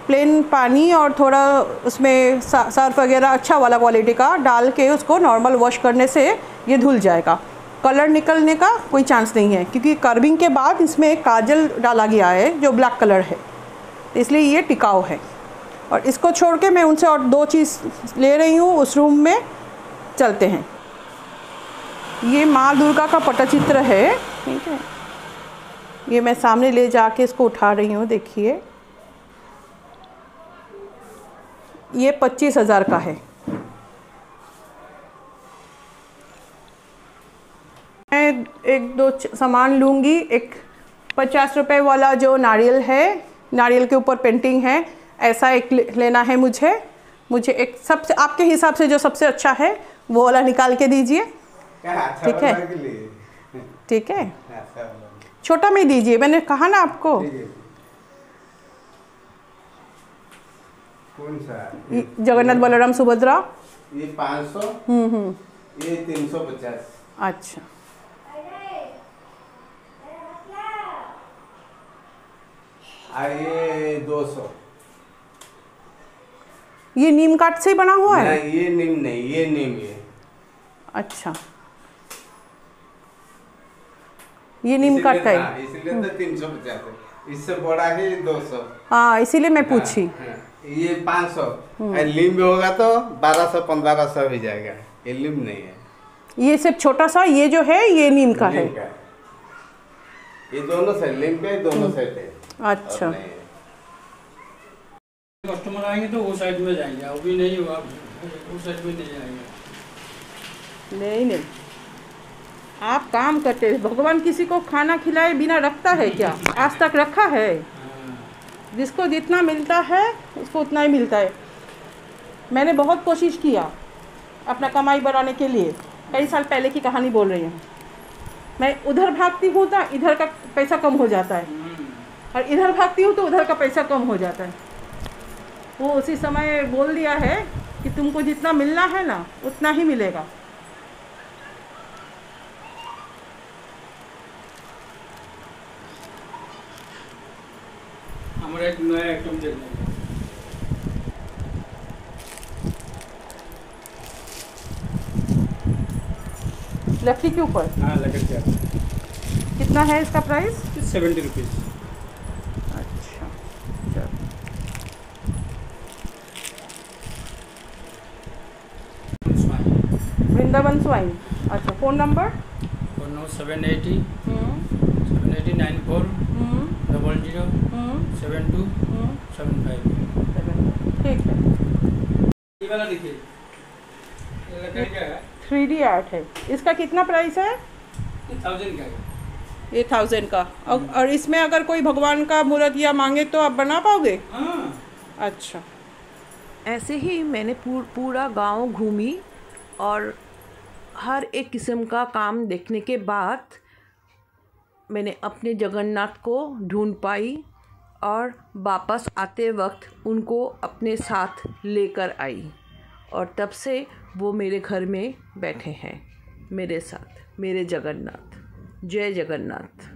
प्लेन पानी और थोड़ा उसमें सर्फ वगैरह अच्छा वाला क्वालिटी का डाल के उसको नॉर्मल वॉश करने से ये धुल जाएगा। कलर निकलने का कोई चांस नहीं है, क्योंकि कार्विंग के बाद इसमें एक काजल डाला गया है जो ब्लैक कलर है, इसलिए ये टिकाऊ है। और इसको छोड़ के मैं उनसे और 2 चीज़ ले रही हूँ, उस रूम में चलते हैं। ये माँ दुर्गा का पटचित्र है, ठीक है। ये मैं सामने ले जाके इसको उठा रही हूँ, देखिए ये 25,000 का है। मैं 1-2 सामान लूँगी। एक 50 रुपए वाला जो नारियल है, नारियल के ऊपर पेंटिंग है, ऐसा एक लेना है मुझे। एक सबसे आपके हिसाब से जो सबसे अच्छा है वो वाला निकाल के दीजिए, ठीक है, ठीक है। छोटा में दीजिए, मैंने कहा ना आपको। कौन सा? जगन्नाथ बलराम सुभद्रा। ये 500, ये 350। अच्छा, ये 200। ये नीम काठ से बना हुआ है? नहीं, ये नीम नहीं, ये नीम है। अच्छा, ये नीम काठ का है, इसलिए तो 350 है, इससे बड़ा है 200। हाँ, इसीलिए मैं पूछी। ये 500, नीम होगा तो 1200-1500 भी जाएगा, ये नीम नहीं है। ये सिर्फ छोटा सा, ये जो है ये नीम का है। ये दोनों सेट, नीम के दोनों सेट है। अच्छा, कस्टमर आएंगे तो वो साइड में जाएंगे, अभी नहीं हुआ, वो साइड में नहीं जाएंगे। नहीं, आप काम करते हैं, भगवान किसी को खाना खिलाए बिना रखता है क्या? आज तक रखा है? जिसको जितना मिलता है उसको उतना ही मिलता है। मैंने बहुत कोशिश किया अपना कमाई बढ़ाने के लिए, कई साल पहले की कहानी बोल रही हूँ। मैं उधर भागती हूँ तो इधर का पैसा कम हो जाता है, और इधर भागती हूँ तो उधर का पैसा कम हो जाता है। वो उसी समय बोल दिया है कि तुमको जितना मिलना है ना उतना ही मिलेगा। हमारा एक नया आइटम देखने का। लकड़ी के ऊपर हाँ लकड़ी का कितना है इसका प्राइस? 70 रुपीज़। अच्छा चलो। वृंदावन स्वाइन। अच्छा, फ़ोन नंबर? 780 78094 00 72 75। ठीक है। ये वाला देखिए, ये लकड़ी का है, 3D आर्ट है। इसका कितना प्राइस है? 1000 का है। ये 1000 का। और इसमें अगर कोई भगवान का मूर्त या मांगे तो आप बना पाओगे? हाँ। अच्छा। ऐसे ही मैंने पूरा गांव घूमी और हर एक किस्म का काम देखने के बाद मैंने अपने जगन्नाथ को ढूंढ पाई और वापस आते वक्त उनको अपने साथ लेकर आई, और तब से वो मेरे घर में बैठे हैं मेरे साथ, मेरे जगन्नाथ। जय जगन्नाथ।